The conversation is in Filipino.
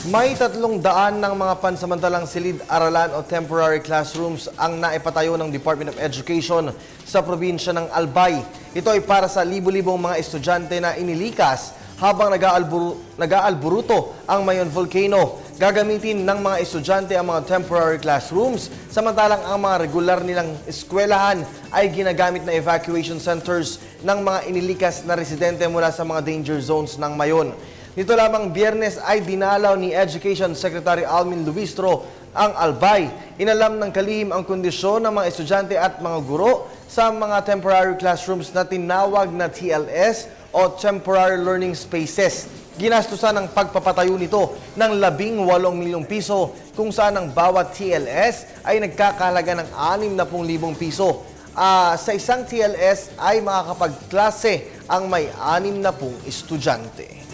May 300 ng mga pansamantalang silid-aralan o temporary classrooms ang naipatayo ng Department of Education sa probinsya ng Albay. Ito ay para sa libu-libong mga estudyante na inilikas habang nag-aalburuto ang Mayon Volcano. Gagamitin ng mga estudyante ang mga temporary classrooms, samantalang ang mga regular nilang eskwelahan ay ginagamit na evacuation centers ng mga inilikas na residente mula sa mga danger zones ng Mayon. Nito lamang Biyernes ay dinalaw ni Education Secretary Almin Lubistro ang Albay. Inalam ng kalihim ang kondisyon ng mga estudyante at mga guro sa mga temporary classrooms na tinawag na TLS o Temporary Learning Spaces. Ginastusan ng pagpapatayo nito ng 18 milyong piso kung saan ang bawat TLS ay nagkakahalaga ng 60,000 piso. Sa isang TLS ay makakapagklase ang may 60 estudyante.